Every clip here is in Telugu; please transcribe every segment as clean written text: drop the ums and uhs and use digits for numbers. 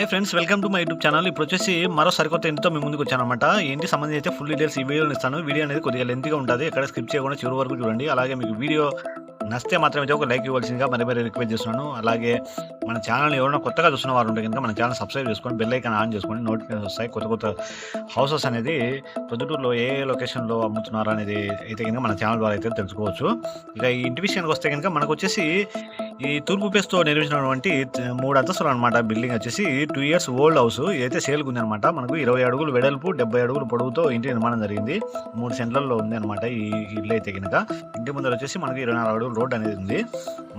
Hi friends, welcome to my YouTube channel. ఇప్పుడు వచ్చేసి మరో సరికొత్త ఇంటితో మేము ముందుకు వచ్చానమాట. ఏంటి సంబంధించి అయితే ఫుల్ డీటెయిల్స్ ఈ వీడియోలో ఇస్తాను. వీడియో అనేది కొద్దిగా లెంతీగా ఉంటుంది, ఎక్కడ స్కిప్ చేయకుండా చివరి వరకు చూడండి. అలాగే మీకు వీడియో నచ్చితే మాత్రమే ఒక లైక్ ఇవ్వాల్సిందిగా మరి రిక్వెస్ట్ చేస్తున్నాను. అలాగే మన ఛానల్ని ఎవరైనా కొత్తగా చూస్తున్న వారు ఉంటే కనుక మన ఛానల్ సబ్స్క్రైబ్ చేసుకొని బెల్ ఐకాన్ ఆన్ చేసుకోండి. నోటిఫికేషన్ వస్తాయి. కొత్త హౌసెస్ అనేది ప్రొద్దుటూరులో ఏ లొకేషన్లో అమ్ముతున్నారు అనేది అయితే కనుక మన ఛానల్ ద్వారా అయితే తెలుసుకోవచ్చు. ఇక ఈ ఇంటి విషయానికి వస్తే కనుక మనకు వచ్చేసి ఈ తూర్పు పేస్తో నిర్మించినటువంటి 3 అంతస్తులు అనమాట. బిల్డింగ్ వచ్చేసి 2 years ఓల్డ్ హౌస్ అయితే సేల్కి ఉంది అనమాట. మనకు 20 అడుగులు వెడల్పు 70 అడుగులు పొడవుతో ఇంటి నిర్మాణం జరిగింది. 3 సెంట్లలో ఉంది అనమాట ఈ ఇల్లు అయితే కనుక. ఇంటి ముందర వచ్చేసి మనకు 24 అడుగులు రోడ్ అనేది ఉంది.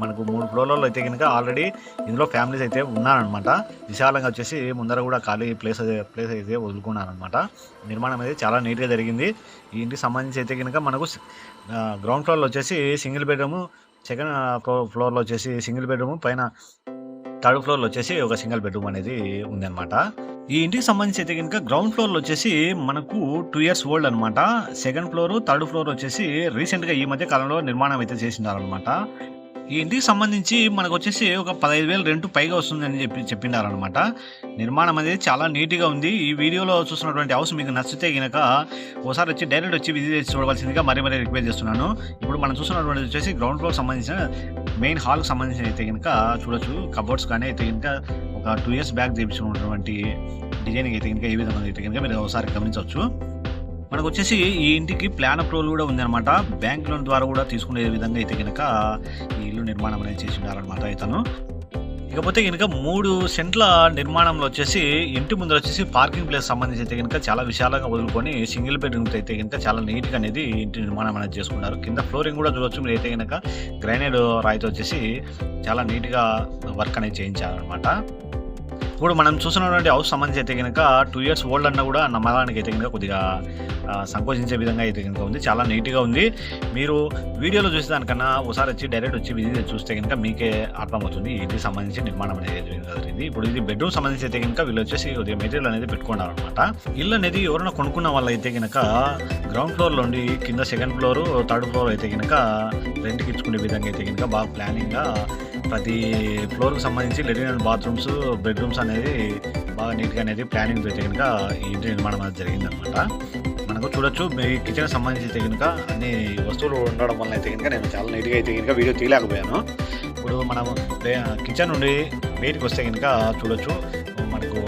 మనకు 3 ఫ్లోర్లలో అయితే కనుక ఆల్రెడీ ఇందులో ఫ్యామిలీస్ అయితే ఉన్నారనమాట. విశాలంగా వచ్చేసి ముందర కూడా ఖాళీ ప్లేస్ అయితే వదులుకున్నారనమాట. నిర్మాణం అయితే చాలా నీట్గా జరిగింది. ఈ ఇంటికి సంబంధించి అయితే కనుక మనకు గ్రౌండ్ ఫ్లోర్లో వచ్చేసి సింగిల్ బెడ్రూమ్, సెకండ్ ఫ్లోర్లో వచ్చేసి సింగిల్ బెడ్రూమ్, పైన థర్డ్ ఫ్లోర్లో వచ్చేసి ఒక సింగిల్ బెడ్రూమ్ అనేది ఉందన్నమాట. ఈ ఇంటికి సంబంధించి అయితే కనుక గ్రౌండ్ ఫ్లోర్లో వచ్చేసి మనకు 2 years ఓల్డ్ అనమాట. సెకండ్ ఫ్లోర్, థర్డ్ ఫ్లోర్ వచ్చేసి రీసెంట్గా ఈ మధ్య కాలంలో నిర్మాణం అయితే చేసినారనమాట. ఈ ఇంటికి సంబంధించి మనకు వచ్చేసి ఒక 15,000 రెంట్ పైగా వస్తుందని చెప్పినారనమాట. నిర్మాణం అనేది చాలా నీట్గా ఉంది. ఈ వీడియోలో చూస్తున్నటువంటి హౌస్ మీకు నచ్చితే కనుక ఒకసారి వచ్చి డైరెక్ట్ వచ్చి విజిట్ చేసి చూడవలసిందిగా మరీ రిక్వెస్ట్ చేస్తున్నాను. ఇప్పుడు మనం చూస్తున్నటువంటి వచ్చేసి గ్రౌండ్ ఫ్లోర్ సంబంధించిన మెయిన్ హాల్కి సంబంధించిన అయితే కనుక చూడొచ్చు. కబోర్డ్స్ కానీ అయితే కనుక ఒక 2 years బ్యాక్ చేయించుకున్నటువంటి డిజైనింగ్ అయితే కనుక ఈ విధంగా అయితే కనుక మీరు ఒకసారి గమనించవచ్చు. మనకు వచ్చేసి ఈ ఇంటికి ప్లాన్ అప్రూవల్ కూడా ఉందన్నమాట. బ్యాంక్ లోన్ ద్వారా కూడా తీసుకునే విధంగా అయితే కనుక ఈ ఇల్లు నిర్మాణం అనేది చేసి ఉన్నారనమాట ఇతను. ఇకపోతే కనుక 3 సెంట్ల నిర్మాణంలో వచ్చేసి ఇంటి ముందర వచ్చేసి పార్కింగ్ ప్లేస్ సంబంధించి అయితే కనుక చాలా విశాలంగా వదులుకొని సింగిల్ బెడ్రూమ్ అయితే కనుక చాలా నీట్గా అనేది ఇంటి నిర్మాణం అనేది చేసుకున్నారు. కింద ఫ్లోరింగ్ కూడా చూడవచ్చు మీరు అయితే కనుక గ్రైనేడ్ రాయితో వచ్చేసి చాలా నీట్గా వర్క్ అనేది చేయించారనమాట. ఇప్పుడు మనం చూస్తున్నటువంటి హౌస్ సంబంధించి అయితే కనుక 2 years ఓల్డ్ అన్న కూడా నమ్మడానికి అయితే కనుక కొద్దిగా సంకోచించే విధంగా అయితే కనుక ఉంది. చాలా నీట్గా ఉంది. మీరు వీడియోలో చూసే దానికన్నా ఒకసారి వచ్చి డైరెక్ట్ వచ్చి విజిట్ చూస్తే కనుక మీకే అర్థమవుతుంది ఇంటికి సంబంధించి నిర్మాణం అనేది జరిగింది. ఇప్పుడు ఇది బెడ్రూమ్ సంబంధించి అయితే కనుక వీళ్ళు వచ్చేసి కొద్దిగా మెటీరియల్ అనేది పెట్టుకున్నారు అనమాట. ఇల్లు అనేది ఎవరైనా కొనుక్కున్న వాళ్ళు అయితే కనుక గ్రౌండ్ ఫ్లోర్ నుండి కింద సెకండ్ ఫ్లోర్, థర్డ్ ఫ్లోర్ అయితే కనుక రెంట్కి ఇచ్చుకునే విధంగా అయితే కనుక బాగా ప్లానింగ్గా ప్రతి ఫ్లోర్కి సంబంధించి లెట్రిన్ అండ్ బాత్రూమ్స్, బెడ్రూమ్స్ అనేది బాగా నీట్గా అనేది ప్లానింగ్ అయితే కనుక ఈ ఇంటి నిర్మాణం అనేది జరిగిందనమాట. మనకు చూడొచ్చు మీ కిచెన్ సంబంధించి అయితే కనుక అన్ని వస్తువులు ఉండడం వల్ల అయితే కనుక నేను చాలా నీట్గా అయితే కనుక వీడియో తీయలేకపోయాను. ఇప్పుడు మనం కిచెన్ నుండి బయటికి వస్తే కనుక చూడొచ్చు మనకు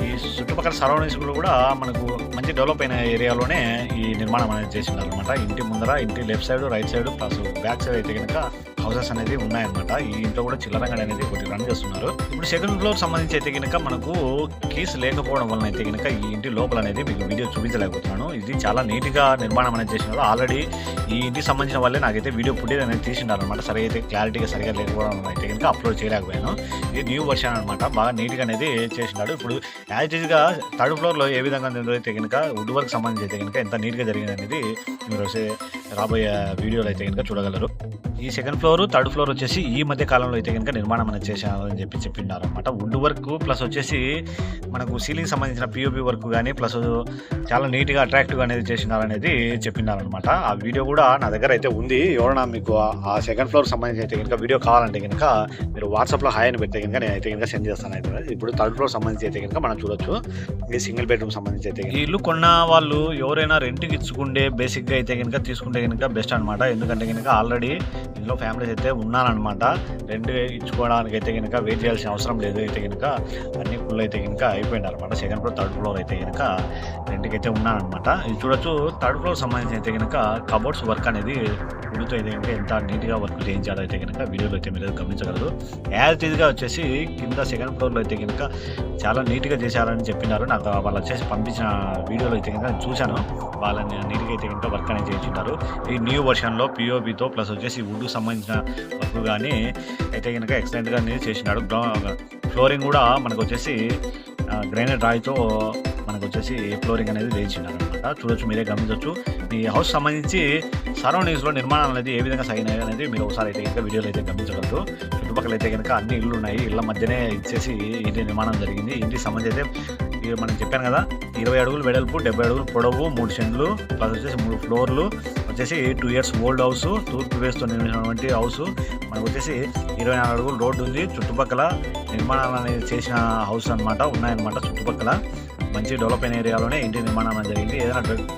ఈ చుట్టుపక్కల సరౌండింగ్స్లో కూడా మనకు మంచి డెవలప్ అయిన ఏరియాలోనే ఈ నిర్మాణం అనేది చేసినారనమాట. ఇంటి ముందర, ఇంటి left side, right side plus back side అయితే కనుక హౌసెస్ అనేది ఉన్నాయన్నమాట. ఈ ఇంట్లో కూడా చిల్లరంగా అనేది ఒకటి రన్ చేస్తున్నారు. ఇప్పుడు సెకండ్ ఫ్లోర్ సంబంధించి అయితే కనుక మనకు కీస్ లేకపోవడం వలన అయితే కనుక ఈ ఇంటి లోపల అనేది మీకు వీడియో చూపించలేకపోతున్నాను. ఇది చాలా నీట్గా నిర్మాణం అనేది చేసినారు. ఆల్రెడీ ఈ ఇంటికి సంబంధించిన వాళ్ళే నాకైతే వీడియో ఫుటేజ్ అనేది తీసినారనమాట. సరిగా అయితే క్లారిటీగా సరిగా లేకపోవడం అయితే కనుక అప్లోడ్ చేయలేకపోయాను. ఇది న్యూ వర్షన్ అనమాట. బాగా నీట్గా అనేది చేసినాడు. ఇప్పుడు యాజ్ ఈజ్గా థర్డ్ ఫ్లోర్లో ఏ విధంగా అయితే కనుక వుడ్ వర్క్ సంబంధించి అయితే కనుక ఎంత నీట్గా జరిగింది అనేది మీరు రాబోయే వీడియోలో అయితే కనుక చూడగలరు. ఈ సెకండ్ ఫ్లోర్, థర్డ్ ఫ్లోర్ వచ్చేసి ఈ మధ్య కాలంలో అయితే కనుక నిర్మాణం అనేది చేశారని చెప్పిన్నారు అనమాట. వుడ్ వర్క్ ప్లస్ వచ్చేసి మనకు సీలింగ్ సంబంధించిన పిఓపి వర్క్ కానీ ప్లస్ చాలా నీట్గా అట్రాక్టివ్గా అనేది చేసినారనేది చెప్పినారనమాట. ఆ వీడియో కూడా నా దగ్గర అయితే ఉంది. ఎవరైనా మీకు ఆ సెకండ్ ఫ్లోర్ సంబంధించి అయితే కనుక వీడియో కావాలంటే కనుక మీరు వాట్సాప్లో హాయ్ అని పెడితే కనుక నేను అయితే కనుక సెండ్ చేస్తాను. అయితే ఇప్పుడు థర్డ్ ఫ్లోర్ సంబంధించి అయితే కనుక మనం చూడొచ్చు. ఈ సింగిల్ బెడ్రూమ్ సంబంధించి అయితే ఈ ఇల్లు కొన్న వాళ్ళు ఎవరైనా రెంట్కి ఇచ్చుకుంటే బేసిక్గా అయితే కనుక తీసుకుంటే కనుక బెస్ట్ అనమాట. ఎందుకంటే కనుక ఆల్రెడీ ఇందులో ఫ్యామిలీస్ అయితే ఉన్నారనమాట. రెంట్ ఇచ్చుకోవడానికి అయితే కనుక వెయిట్ చేయాల్సిన అవసరం లేదు. అయితే కనుక అన్ని ఫుల్ అయితే కనుక అయిపోయినారు అనమాట. సెకండ్ ఫ్లోర్, థర్డ్ ఫ్లోర్ అయితే కనుక రెంట్కి అయితే ఉన్నారనమాట. ఇది చూడొచ్చు. థర్డ్ ఫ్లోర్ సంబంధించి అయితే కనుక కబోర్డ్స్ వర్క్ అనేది ఉడితో అయితే కనుక ఎంత నీట్గా వర్క్ చేయించాలో అయితే కనుక వీడియోలో అయితే మీరు గమనించగలరు. యాజ్ ఈజ్గా వచ్చేసి కింద సెకండ్ ఫ్లోర్లో అయితే కనుక చాలా నీట్గా చేశారని చెప్పినారు. నాకు వాళ్ళు వచ్చేసి పంపించిన వీడియోలో అయితే కనుక చూశాను. వాళ్ళని నీట్గా అయితే కనుక వర్క్ అనేది చేయించుంటారు. ఈ న్యూ వర్షన్లో పిఓపితో ప్లస్ వచ్చేసి వుడ్కి సంబంధించిన వర్క్ కానీ అయితే కనుక ఎక్సలెంట్గా అనేది చేసినాడు. ఫ్లోరింగ్ కూడా మనకు వచ్చేసి గ్రైనేట్ రాయితో మనకు వచ్చేసి ఫ్లోరింగ్ అనేది వేయించినారు అనమాట. చూడొచ్చు, మీరే గమనించవచ్చు. ఈ హౌస్ సంబంధించి సరౌండింగ్స్లో నిర్మాణం అనేది ఏ విధంగా సాగినాయి అనేది మీరు ఒకసారి అయితే కనుక వీడియోలో అయితే గమనించగలరు. చుట్టుపక్కల అయితే కనుక అన్ని ఇళ్ళు ఉన్నాయి. ఇళ్ళ మధ్యనే ఇచ్చేసి ఇంటి నిర్మాణం జరిగింది. ఇంటికి సంబంధించి అయితే మనం చెప్పాను కదా, 20 అడుగులు వెడల్పు, 70 అడుగులు పొడవు, 3 సెంట్లు ప్లస్ వచ్చేసి 3 ఫ్లోర్లు వచ్చేసి 2 ఇయర్స్ ఓల్డ్ హౌస్, తూర్పు ఫేస్‌తో నిర్మించినటువంటి హౌస్. మనకు వచ్చేసి 24 అడుగులు రోడ్డు ఉంది. చుట్టుపక్కల నిర్మాణాలు అనేది చేసిన హౌస్ అనమాట ఉన్నాయన్నమాట. చుట్టుపక్కల మంచి డెవలప్ అయిన ఏరియాలోనే ఇంటి నిర్మాణం జరిగింది. ఏదైనా